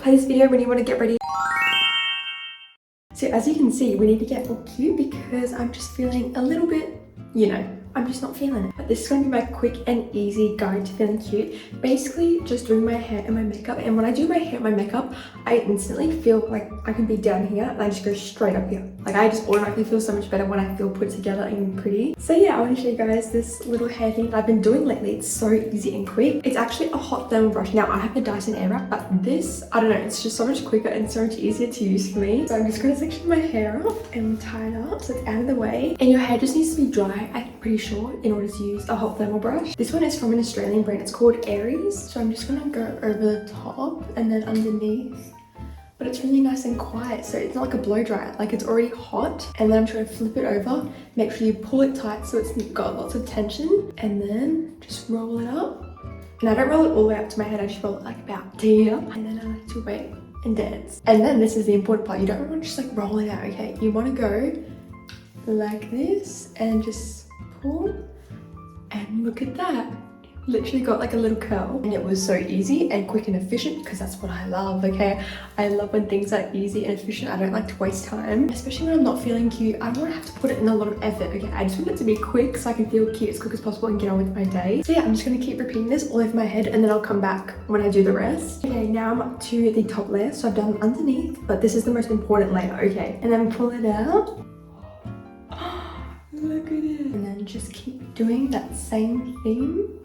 play this video when you want to get ready. So as you can see, we need to get all cute because I'm just feeling a little bit, you know, I'm just not feeling it. But this is going to be my quick and easy guide to feeling cute. Basically, just doing my hair and my makeup. And when I do my hair and my makeup, I instantly feel like I can be down here and I just go straight up here. Like I just automatically feel so much better when I feel put together and pretty. So yeah, I want to show you guys this little hair thing that I've been doing lately. It's so easy and quick. It's actually a hot thermal brush. Now I have the Dyson Airwrap, but this, I don't know, it's just so much quicker and so much easier to use for me. So I'm just going to section my hair up and tie it up so it's out of the way. And your hair just needs to be dry, I'm pretty sure, in order to use a hot thermal brush. This one is from an Australian brand. It's called Airy. So I'm just going to go over the top and then underneath. But it's really nice and quiet, so it's not like a blow dry, like it's already hot. And then I'm trying to flip it over, make sure you pull it tight so it's got lots of tension, and then just roll it up. And I don't roll it all the way up to my head, I just roll it like about to here, and then I like to wait and dance. And then this is the important part, you don't want to just like roll it out, okay? You want to go like this and just pull, and look at that. Literally got like a little curl, and it was so easy and quick and efficient because that's what I love. Okay, I love when things are easy and efficient. I don't like to waste time, especially when I'm not feeling cute. I don't want to have to put it in a lot of effort. Okay, I just want it to be quick so I can feel cute as quick as possible and get on with my day. So yeah, I'm just going to keep repeating this all over my head, and then I'll come back when I do the rest. Okay, now I'm up to the top layer, so I've done underneath, but this is the most important layer. Okay, and then pull it out. Look at it, and then just keep doing that same thing.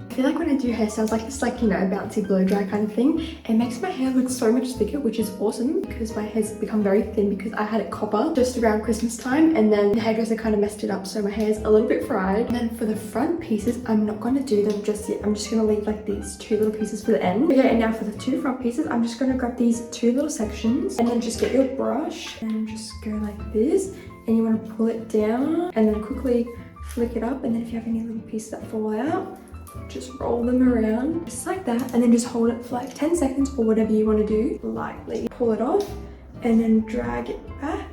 I feel like when I do hairstyles like this, like, you know, bouncy blow dry kind of thing, it makes my hair look so much thicker, which is awesome because my hair's become very thin because I had it copper just around Christmas time, and then the hairdresser kind of messed it up, so my hair's a little bit fried. And then for the front pieces, I'm not going to do them just yet. I'm just going to leave like these two little pieces for the end. Okay, and now for the two front pieces, I'm just going to grab these two little sections and then just get your brush and just go like this, and you want to pull it down and then quickly flick it up. And then if you have any little pieces that fall out, just roll them around just like that, and then just hold it for like 10 seconds or whatever you want to do. Lightly pull it off and then drag it back.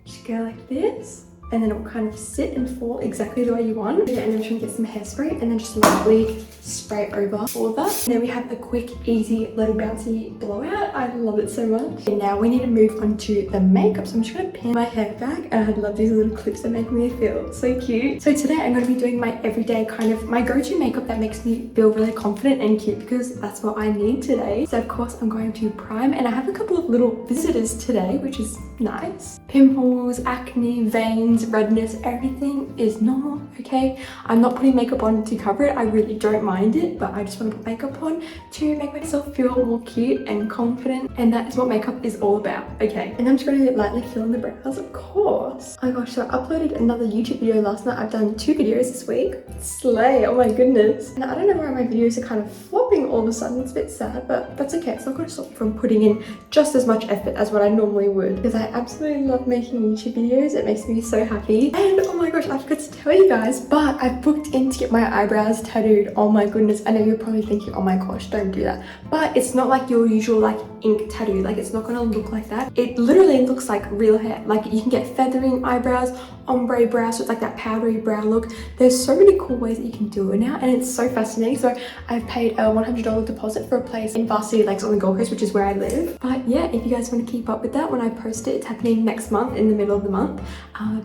Just go like this, and then it will kind of sit and fall exactly the way you want. Yeah, and then try and get some hairspray and then just lightly spray over all of that. And then we have a quick, easy, little bouncy blowout. I love it so much. And now we need to move on to the makeup. So I'm just going to pin my hair back, and I love these little clips that make me feel so cute. So today I'm going to be doing my everyday kind of, my go-to makeup that makes me feel really confident and cute because that's what I need today. So of course I'm going to prime, and I have a couple of little visitors today, which is nice. Pimples, acne, veins, redness, everything is normal, okay? I'm not putting makeup on to cover it. I really don't mind it, but I just want to put makeup on to make myself feel more cute and confident, and that is what makeup is all about, okay? And I'm just going to lightly fill in the brows, of course. Oh my gosh, so I uploaded another YouTube video last night. I've done 2 videos this week. Slay, oh my goodness. And I don't know why my videos are kind of flopping all of a sudden. It's a bit sad, but that's okay. It's not going to stop me from putting in just as much effort as what I normally would, because I absolutely love making YouTube videos. It makes me so happy. And oh my gosh, I forgot to tell you guys, but I've booked in to get my eyebrows tattooed. Oh my goodness, I know you're probably thinking, oh my gosh, don't do that. But it's not like your usual like ink tattoo. Like it's not gonna look like that. It literally looks like real hair. Like you can get feathering eyebrows, ombre brows, so it's like that powdery brow look. There's so many cool ways that you can do it now, and it's so fascinating. So I've paid a $100 deposit for a place in Varsity Lakes on the Gold Coast, which is where I live. But yeah, if you guys want to keep up with that when I post it, it's happening next month in the middle of the month.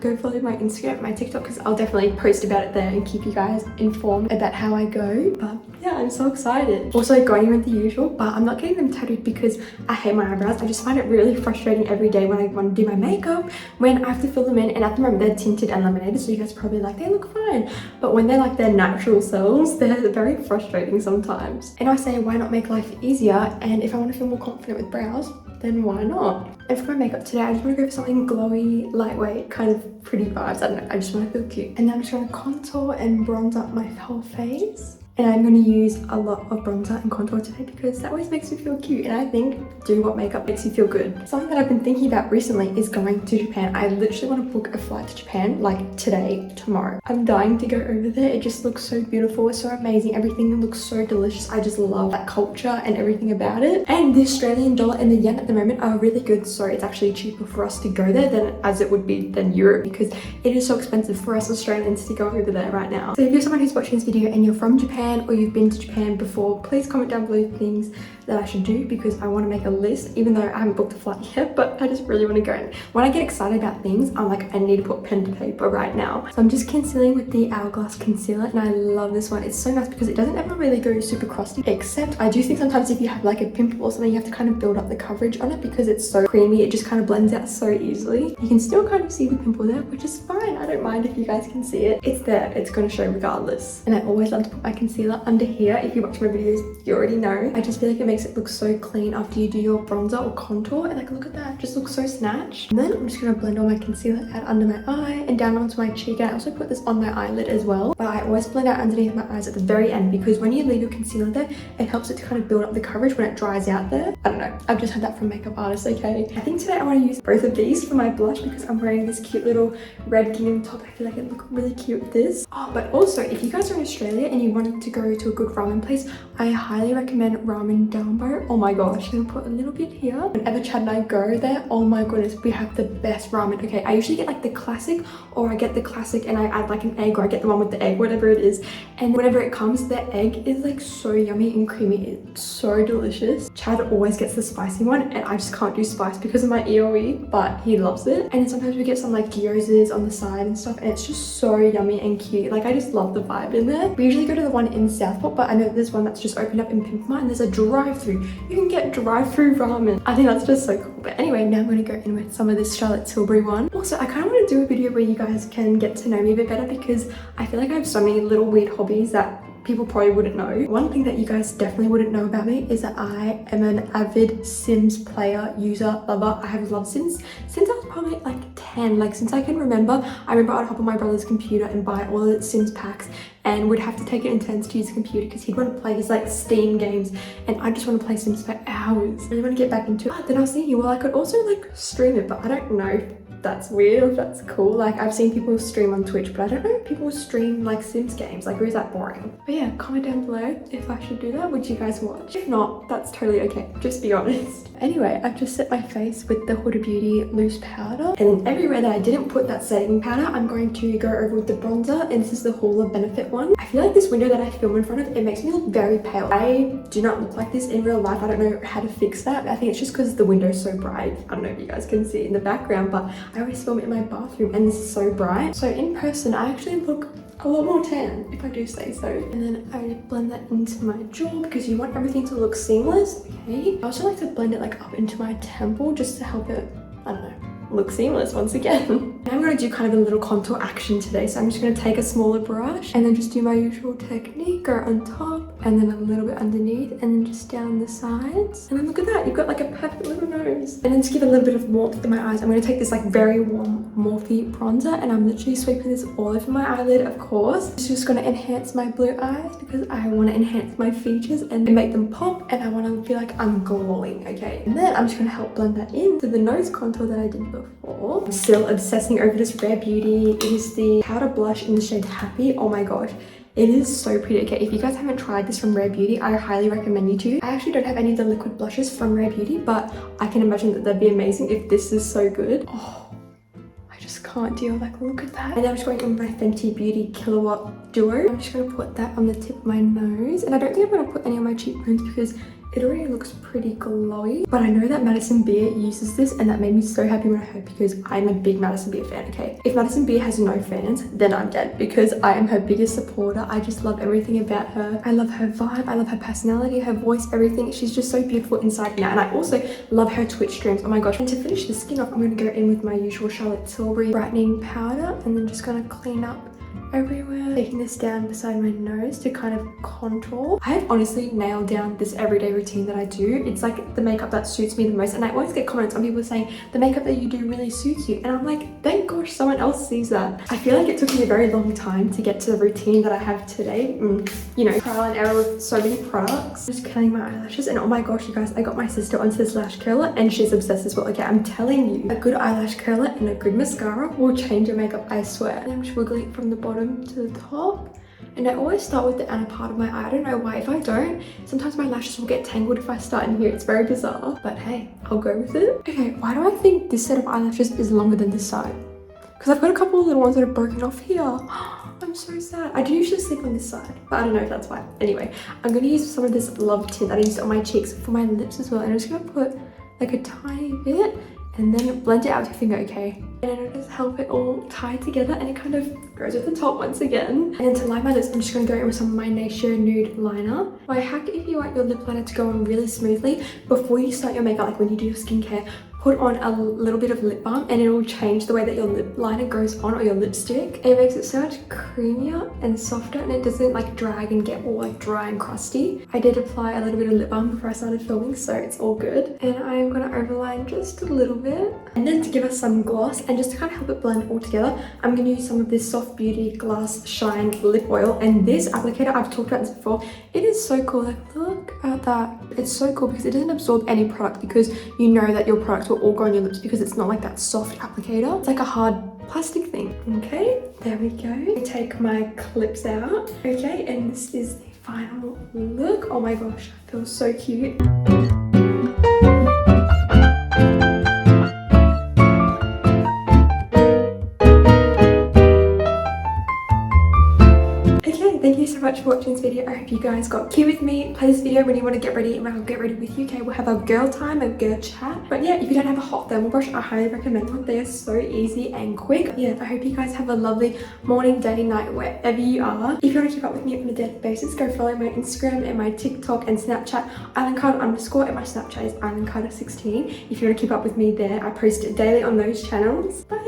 Go follow my Instagram, my TikTok, because I'll definitely post about it there and keep you guys informed about how I go. But yeah, I'm so excited. Also going with the usual, but I'm not getting them tattooed because I hate my eyebrows. I just find it really frustrating every day when I want to do my makeup, when I have to fill them in, and at the moment they're tinted and laminated, so you guys are probably like, they look fine. But when they're like their natural selves, they're very frustrating sometimes. And I say, why not make life easier? And if I want to feel more confident with brows, then why not? And for my makeup today, I just want to go for something glowy, lightweight, kind of pretty vibes. I don't know, I just want to feel cute. And then I'm just going to contour and bronze up my whole face. And I'm going to use a lot of bronzer and contour today because that always makes me feel cute, and I think do what makeup makes you feel good. Something that I've been thinking about recently is going to Japan. I literally want to book a flight to Japan like today, tomorrow. I'm dying to go over there. It just looks so beautiful. It's so amazing. Everything looks so delicious. I just love that culture and everything about it. And the Australian dollar and the yen at the moment are really good, so it's actually cheaper for us to go there than as it would be than Europe, because it is so expensive for us Australians to go over there right now. So if you're someone who's watching this video and you're from Japan, Japan or you've been to Japan before, please comment down below things that I should do, because I want to make a list, even though I haven't booked a flight yet, but I just really want to go. And when I get excited about things, I'm like, I need to put pen to paper right now. So I'm just concealing with the Hourglass concealer, and I love this one. It's so nice because it doesn't ever really go super crusty, except I do think sometimes if you have like a pimple or something, you have to kind of build up the coverage on it because it's so creamy. It just kind of blends out so easily. You can still kind of see the pimple there, which is fine. I don't mind if you guys can see it. It's there. It's going to show regardless. And I always love to put my concealer under here. If you watch my videos, you already know. I just feel like it makes it look so clean after you do your bronzer or contour. And like, look at that. It just looks so snatched. And then I'm just going to blend all my concealer out under my eye and down onto my cheek. And I also put this on my eyelid as well. But I always blend out underneath my eyes at the very end, because when you leave your concealer there, it helps it to kind of build up the coverage when it dries out there. I don't know. I've just had that from makeup artists, okay? I think today I want to use both of these for my blush because I'm wearing this cute little red gingham top. I feel like it look really cute with this. Oh, but also if you guys are in Australia and you wanted to go to a good ramen place, I highly recommend Ramen Dumbo. Oh my gosh, I'm gonna put a little bit here. Whenever Chad and I go there, oh my goodness, we have the best ramen. Okay, I usually get like the classic, or I get the classic and I add like an egg, or I get the one with the egg, whatever it is. And whenever it comes, the egg is like so yummy and creamy. It's so delicious. Chad always gets the spicy one, and I just can't do spice because of my EOE, but he loves it. And then sometimes we get some like gyozas on the side and stuff, and it's just so yummy and cute. Like, I just love the vibe in there. We usually go to the one in Southport, but I know there's one that's just opened up in Pimpma, and there's a drive-through. You can get drive-through ramen. I think that's just so cool. But anyway, now I'm going to go in with some of this Charlotte Tilbury one. Also, I kind of want to do a video where you guys can get to know me a bit better, because I feel like I have so many little weird hobbies that people probably wouldn't know. One thing that you guys definitely wouldn't know about me is that I am an avid Sims player, user, lover. I have loved Sims since I was probably like 10, like since I can remember. I remember I'd hop on my brother's computer and buy all the Sims packs, and would have to take it in turns to use the computer because he'd want to play his like Steam games, and I just want to play Sims for hours. I really want to get back into it. Then I was thinking, well, I could also like stream it, but I don't know if that's weird or if that's cool. Like, I've seen people stream on Twitch, but I don't know if people stream like Sims games. Like, or is that boring? But yeah, comment down below if I should do that. Would you guys watch? If not, that's totally okay. Just be honest. Anyway, I've just set my face with the Huda Beauty loose powder, and then everywhere that I didn't put that setting powder, I'm going to go over with the bronzer, and this is the Hoola Benefit one. I feel like this window that I film in front of, it makes me look very pale. I do not look like this in real life. I don't know how to fix that. I think it's just because the window's so bright. I don't know if you guys can see it in the background, but I always film it in my bathroom and this is so bright. So in person, I actually look a lot more tan, if I do say so. And then I blend that into my jaw because you want everything to look seamless, okay? I also like to blend it like up into my temple just to help it, I don't know, look seamless once again. And I'm going to do kind of a little contour action today, so I'm just going to take a smaller brush and then just do my usual technique, go on top and then a little bit underneath and then just down the sides. And then look at that, you've got like a perfect little nose. And then to give a little bit of warmth in my eyes, I'm going to take this like very warm Morphe bronzer, and I'm literally sweeping this all over my eyelid, of course. It's just going to enhance my blue eyes because I want to enhance my features and make them pop, and I want to feel like I'm glowing, okay? And then I'm just going to help blend that into the nose contour that I did before. I'm still obsessing over this Rare Beauty. It is the powder blush in the shade Happy. Oh my gosh. It is so pretty. Okay, if you guys haven't tried this from Rare Beauty, I highly recommend you to. I actually don't have any of the liquid blushes from Rare Beauty, but I can imagine that they'd be amazing if this is so good. Oh, I just can't deal. Like, look at that. And then I'm just going in with my Fenty Beauty Kilowatt Duo. I'm just going to put that on the tip of my nose. And I don't think I'm going to put any on my cheekbones because it already looks pretty glowy. But I know that Madison Beer uses this, and that made me so happy when I heard, because I'm a big Madison Beer fan, okay? If Madison Beer has no fans, then I'm dead, because I am her biggest supporter. I just love everything about her. I love her vibe, I love her personality, her voice, everything. She's just so beautiful inside and out. And I also love her Twitch streams. Oh my gosh. And to finish the skin off, I'm going to go in with my usual Charlotte Tilbury brightening powder, and then just going to clean up everywhere, taking this down beside my nose to kind of contour. I have honestly nailed down this everyday routine that I do. It's like the makeup that suits me the most, and I always get comments on people saying the makeup that you do really suits you, and I'm like, thank gosh someone else sees that. I feel like it took me a very long time to get to the routine that I have today. You know, trial and error with so many products. Just curling my eyelashes, and oh my gosh, you guys, I got my sister onto this lash curler and she's obsessed as well. Okay, I'm telling you, a good eyelash curler and a good mascara will change your makeup, I swear. And I'm just wiggling it from the bottom to the top, and I always start with the inner part of my eye. I don't know why. If I don't, sometimes my lashes will get tangled if I start in here. It's very bizarre, but hey, I'll go with it. Okay, why do I think this set of eyelashes is longer than this side? because I've got a couple of little ones that are broken off here. I'm so sad. I do usually sleep on this side, but I don't know if that's why. Anyway, I'm going to use some of this Love tint that I used on my cheeks for my lips as well. And I'm just going to put like a tiny bit and then blend it out with your finger, okay? And it'll just help it all tie together, and it kind of goes with the top once again. And then to line my lips, I'm just going to go in with some of my Anastasia nude liner. My hack, if you want your lip liner to go on really smoothly before you start your makeup, like when you do your skincare, put on a little bit of lip balm and it will change the way that your lip liner goes on, or your lipstick. It makes it so much creamier and softer, and it doesn't like drag and get all like dry and crusty. I did apply a little bit of lip balm before I started filming, so it's all good. And I'm gonna overline just a little bit. And then to give us some gloss and just to kind of help it blend all together, I'm gonna use some of this Soft Beauty Glass Shine Lip Oil. And this applicator, I've talked about this before, it is so cool. Like, look at that. It's so cool because it doesn't absorb any product, because you know that your products will all go on your lips because it's not like that soft applicator. It's like a hard plastic thing. Okay, there we go. I take my clips out. Okay, and this is the final look. Oh my gosh, I feel so cute. Thank you so much for watching this video. I hope you guys got cute with me. Play this video when you want to get ready, and I'll get ready with you. Okay, we'll have a girl time, a girl chat. But yeah, if you don't have a hot thermal brush, I highly recommend one. They are so easy and quick. Yeah, I hope you guys have a lovely morning, day, night, wherever you are. If you want to keep up with me on a daily basis, go follow my Instagram and my TikTok and Snapchat, islandcarter_, and my Snapchat is islandcarter16. If you want to keep up with me there, I post daily on those channels. Bye.